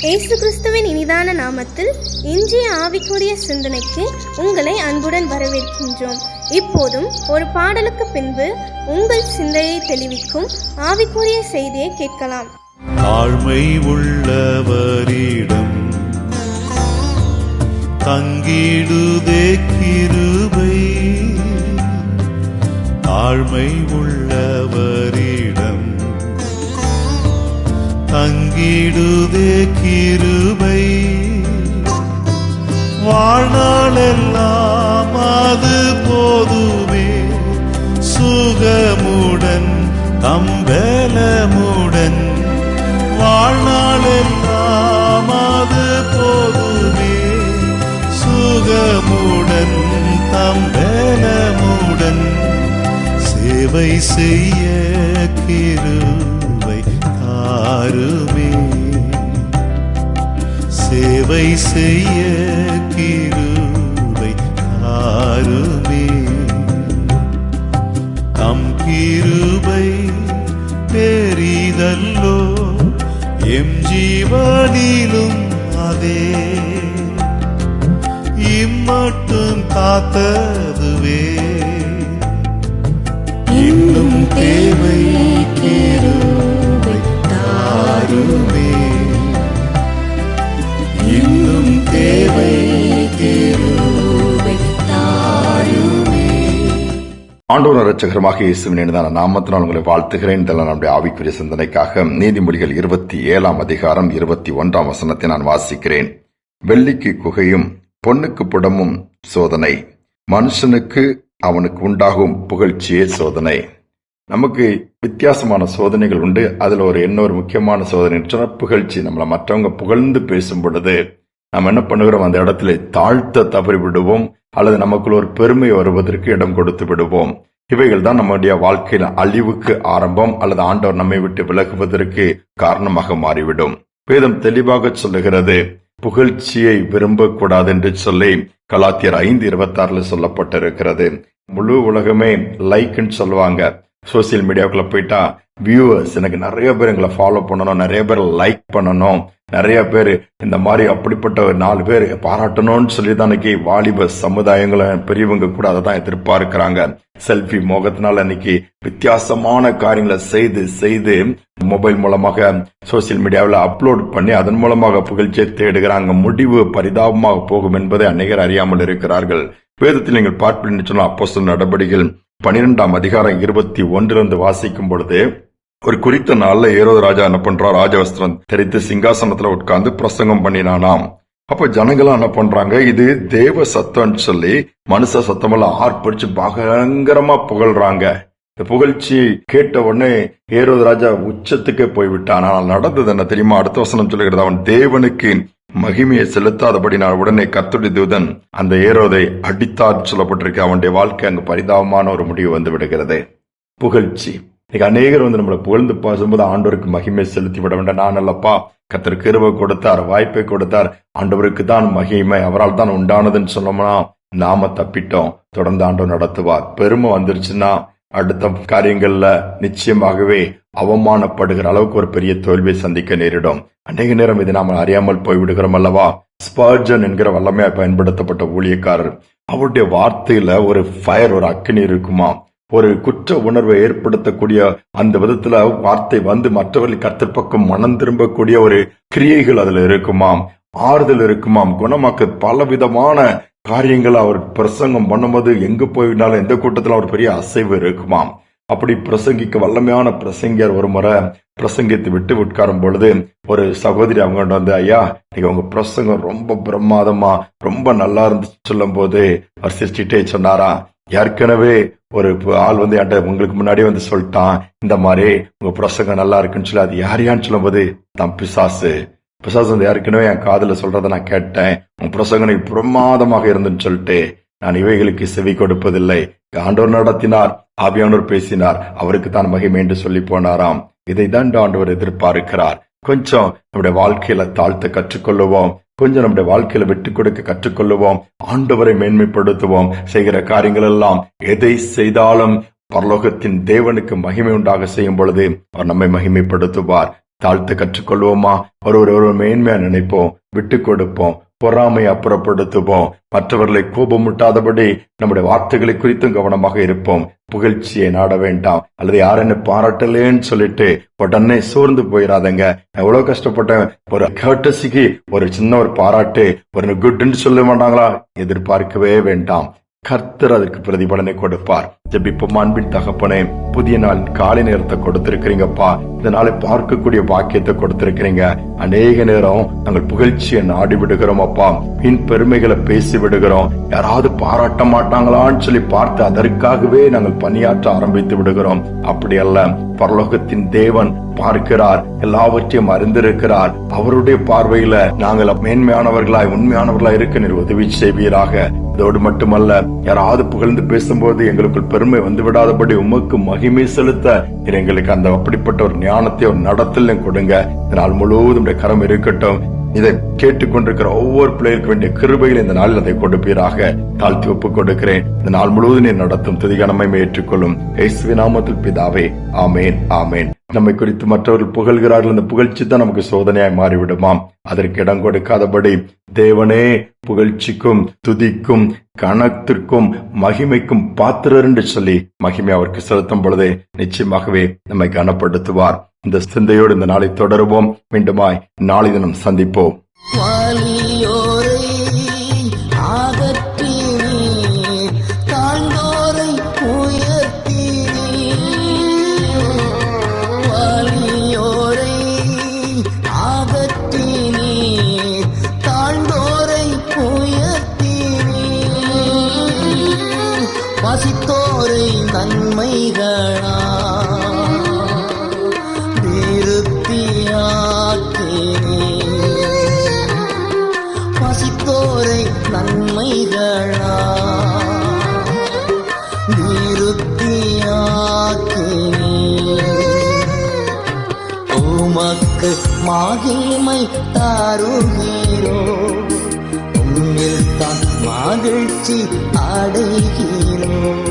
இயேசு கிறிஸ்துவின் இனிதான நாமத்தில் இன்றைய ஆவிக்குரிய சிந்தனைக்கு உங்களை அன்புடன் வரவேற்கின்றோம். இப்போதும் ஒரு பாடலுக்கு பின்பு உங்கள் சிந்தையை தெளிவிக்கும் ஆவிக்குரிய செய்தியை கேட்கலாம். தாழ்மை உள்ளவரிடம் தங்கிடுதே கிருபை, தாழ்மை உள்ளவரிடம் தங்கிடுதே கிருபை, வாழ்நாளெல்லாம் அது போதுமே, சுகமுடன் தம்பலமுடன், வாழ்நாளெல்லாம் அது போதுமே, சுகமுடன் தம்பலமுடன், சேவை செய்ய கிருபை தாருமே, சேவை செய்ய கிருபை தாருமே, தம் கிருபை பெரிதல்லோ எம் ஜீவனிலும் அதே, இம்மட்டும் காத்ததுவே, இன்னும் தேவை கிருபை தாருமே, இன்னும் தேவை கிருபை தாருமே. ஆண்டவர் இரட்சகருமாக இயேசுவின் இனிதான நாமத்தினால் உங்களை வாழ்த்துகிறேன். இதெல்லாம் நம்முடைய ஆவிக்குரிய சிந்தனைக்காக நீதிமொழிகள் 27 அதிகாரம் 21 வசனத்தை நான் வாசிக்கிறேன். வெள்ளிக்கு குகையும் பொன்னுக்கு புடமும் சோதனை, மனுஷனுக்கு அவனுக்கு உண்டாகும் புகழ்ச்சியே சோதனை. நமக்கு வித்தியாசமான சோதனைகள் உண்டு. அதுல இன்னொரு முக்கியமான சோதனை புகழ்ச்சி. நம்மள மற்றவங்க புகழ்ந்து பேசும் பொழுது நம்ம என்ன பண்ணுகிறோம், அந்த இடத்துல தாழ்த்த தவறி விடுவோம், அல்லது நமக்குள்ள ஒரு பெருமை வருவதற்கு இடம் கொடுத்து விடுவோம். இவைகள் தான் நம்முடைய வாழ்க்கையில அழிவுக்கு ஆரம்பம், அல்லது ஆண்டவர் நம்மை விட்டு விலகுவதற்கு காரணமாக மாறிவிடும். வேதம் தெளிவாக சொல்லுகிறது, புகழ்ச்சியை விரும்பக்கூடாது என்று சொல்லி கலாத்தியர் 5:26 சொல்லப்பட்டிருக்கிறது. முழு உலகமே லைக்ன்னு சொல்லுவாங்க. சோசியல் மீடியாவுக்குள்ள போயிட்டா வியூவர்ஸ், எனக்கு நிறைய பேர் எங்களை ஃபாலோ பண்ணணும், நிறைய பேர் லைக் பண்ணணும், நிறைய பேர் இந்த மாதிரி அப்படிப்பட்ட 4 பேர் பாராட்டணும்னு சொல்லிதான் இன்னைக்கு வாலிப சமுதாயங்கள பெரியவங்க கூட அதை தான் எதிர்பார்க்கிறாங்க. செல்ஃபி மோகத்தினால இன்னைக்கு வித்தியாசமான காரியங்களை செய்து மொபைல் மூலமாக சோசியல் மீடியாவில் அப்லோட் பண்ணி அதன் மூலமாக புகழ்ச்சியை தேடுகிறாங்க. முடிவு பரிதாபமாக போகும் என்பதை அநேகர் அறியாமல் இருக்கிறார்கள். வேதத்தில் நீங்கள் பார்ப்பீங்கன்னு சொன்னால் அப்போஸ்தலர் நடபடிகள் 12 அதிகாரம் 21 வாசிக்கும் பொழுது, ஒரு குறித்த நாள்ல ஏரோது ராஜா என்ன பண்றா, ராஜவஸ்திரம் தெரித்து சிங்காசனத்துல உட்கார்ந்து பிரசங்கம் பண்ணினானாம். அப்ப ஜனங்களும் என்ன பண்றாங்க, இது தேவ சத்தம்னு சொல்லி மனுஷ சத்தமெல்லாம் ஆர்ப்பரிச்சு பயங்கரமா புகழ்றாங்க. இந்த புகழ்ச்சி கேட்ட உடனே ஏரோது ராஜா உச்சத்துக்கே போய்விட்டான். ஆனால் நடந்தது என்ன தெரியுமா? அடுத்த வசனம் சொல்லுகிறது, அவன் தேவனுக்கு மகிமையை செலுத்தாதபடி நான் உடனே கர்த்தருடைய தூதன் அந்த ஏரோதை அடித்தார் சொல்லப்பட்டிருக்கு. அவனுடைய வாழ்க்கை அங்கு பரிதாபமான ஒரு முடிவு வந்து விடுகிறது. புகழ்ச்சி. அநேகர் நம்மளை புகழ்ந்து பேசும்போது ஆண்டவருக்கு மகிமை செலுத்தி விட வேண்டாம். நான் அல்லப்பா, கர்த்தர் கிருபை கொடுத்தார், வாய்ப்பை கொடுத்தார், ஆண்டவருக்கு தான் மகிமை, அவரால் தான் உண்டானதுன்னு சொன்னோம்னா நாம தப்பிட்டோம். தொடர்ந்து ஆண்டவர் நடத்துவார். பெருமை வந்துருச்சுன்னா அடுத்த காரியங்கள்ல நிச்சயமாகவே அவமானப்படுகிற அளவுக்கு ஒரு பெரிய தோல்வியை சந்திக்க நேரிடும். அநேக நேரம் இதை நாம அறியாமல் போய்விடுகிறோம் அல்லவா? ஸ்பர்ஜன் என்கிற வல்லமையா பயன்படுத்தப்பட்ட ஊழியக்காரர், அவருடைய வார்த்தையில ஒரு ஃபயர், ஒரு அக்கினி இருக்குமா, ஒரு குற்ற உணர்வை ஏற்படுத்தக்கூடிய அந்த விதத்துல வார்த்தை வந்து மற்றவர்கள் கர்த்தர் பக்கம் மனம் திரும்பக்கூடிய ஒரு கிரியைகள் அதுல இருக்குமாம், ஆறுதல் இருக்குமாம், குணமாக்க பல விதமான காரியங்கள் அவர் பிரசங்கம் பண்ணும்போது எங்க போயினாலும் எந்த கூட்டத்துல ஒரு பெரிய அசைவு இருக்குமாம். அப்படி பிரசங்கிக்க வல்லமையான பிரசங்கியர் ஒரு முறை பிரசங்கித்து விட்டு உட்காரும் பொழுது ஒரு சகோதரி அவங்க வந்து, ஐயா நீங்க உங்க பிரசங்கம் ரொம்ப பிரமாதமா ரொம்ப நல்லா இருந்துச்சு சொல்லும் போது அவர் சிரிச்சுட்டே சொன்னாரா, ஏற்கனவே ஒரு ஆள் வந்து என்கிட்ட உங்களுக்கு முன்னாடி வந்து சொல்லிட்டான், இந்த மாதிரி உங்க பிரசங்கம் நல்லா இருக்குன்னு சொல்லி. அது யாரையான்னு சொல்லும் போது தான் பிசாசு வந்து ஏற்கனவே என் காதுல சொல்றத நான் கேட்டேன், உன் பிரசங்கம் பிரமாதமாக இருந்துன்னு சொல்லிட்டு நான் இவைகளுக்கு செவி கொடுப்பதில்லை. ஆண்டவர் நடத்தினார், ஆவியானவர் பேசினார், அவருக்கு தான் மகிமை என்று சொல்லி போனாராம். இதை தான் ஆண்டவர் எதிர்பார்க்கிறார். கொஞ்சம் நம்முடைய வாழ்க்கையில தாழ்த்த கற்றுக்கொள்ளுவோம், கொஞ்சம் நம்முடைய வாழ்க்கையில விட்டு கொடுக்க கற்றுக்கொள்ளுவோம், ஆண்டவரை மேன்மைப்படுத்துவோம். செய்கிற காரியங்கள் எல்லாம் எதை செய்தாலும் பரலோகத்தின் தேவனுக்கு மகிமை உண்டாக செய்யும் பொழுது அவர் நம்மை மகிமைப்படுத்துவார். தாழ்த்த கற்றுக்கொள்வோமா? ஒரு மேன்மையா நினைப்போம், விட்டு கொடுப்போம், பொறாமை அப்புறப்படுத்துவோம், மற்றவர்களை கோபமுட்டாதபடி நம்முடைய வார்த்தைகளை குறித்தும் கவனமாக இருப்போம். புகழ்ச்சியை நாட வேண்டாம், அல்லது யார் என்ன பாராட்டலேன்னு சொல்லிட்டு உடனே சோர்ந்து போயிடாதங்க. நான் எவ்வளவு கஷ்டப்பட்டேன், ஒரு கர்ட்டசிக்கு ஒரு சின்ன ஒரு பாராட்டு, ஒரு குட்ன்னு சொல்ல மாட்டாங்களா? எதிர்பார்க்கவே வேண்டாம். கர்த்தர் அதற்கு பிரதிபலனை கொடுப்பார். ஜெபிப்போம். அன்பின் தகப்பனே, புதிய நாள் காலை நேரத்தை கொடுத்திருக்கிறீங்கப்பா. இந்த நாளை பார்க்கக்கூடிய பாக்கியத்தை கொடுத்திருக்கிறீங்க. அநேக நேரம் நாங்கள் புகழ்ச்சியை நாடி விடுகிறோம் அப்பா, பின் பெருமைகளை பேசி விடுகிறோம். யாராவது பாராட்ட மாட்டாங்களான்னு சொல்லி பார்த்து அதற்காகவே நாங்கள் பணியாற்ற ஆரம்பித்து விடுகிறோம். அப்படி அல்ல, பரலோகத்தின் தேவன் பார்க்கிறார், எல்லாவற்றையும் அறிந்திருக்கிறார். அவருடைய பார்வையில நாங்கள் மேன்மையானவர்களாய் உண்மையானவர்களாய் இருக்க நீர் உதவி செய்வீராக. இதோடு மட்டுமல்ல, யாராவது புகழ்ந்து பேசும்போது எங்களுக்குள் பெருமை வந்து விடாதபடி உமக்கு மகிமை செலுத்த எங்களுக்கு அந்த அப்படிப்பட்ட ஒரு ஞானத்தை ஒரு நடத்தலையும் கொடுங்க. இதனால் முழுவதும் கரம் இருக்கட்டும். இதை கேட்டுக்கொண்டிருக்கிற ஒவ்வொரு பிள்ளைகளுக்கு வேண்டிய கிருபைகளை இந்த நாளில் அதை கொடுப்பீராக. தாழ்த்தி ஒப்புக் கொடுக்கிறேன். இந்த நாள் முழுவதும் நீர் நடத்தும் துதிகனமை ஏற்றுக்கொள்ளும். இயேசுவின் நாமத்தில் பிதாவே, ஆமேன், ஆமேன். நம்மை குறித்து மற்றவர்கள் புகழ்கிறார்கள், அந்த புகழ்ச்சி தான் நமக்கு சோதனையாய் மாறிவிடுமாம். அதற்கு இடம் கொடுக்காதபடி தேவனே புகழ்ச்சிக்கும் துதிக்கும் கணத்திற்கும் மகிமைக்கும் பாத்திரர் என்று சொல்லி மகிமை அவருக்கு செலுத்தும் பொழுதே நிச்சயமாகவே நம்மை கனப்படுத்துவார். இந்த சிந்தையோடு இந்த நாளை தொடருவோம். மீண்டுமாய் நாளை தினம் சந்திப்போம். பசித்தோரை நன்மைகளா பசித்தோரை நன்மைகளா நிருத்தியாக்கினே. உமக்கு மகிமை தாருகிறோ, உம்மில் தான் மகிழ்ச்சி அடைகிறோம்.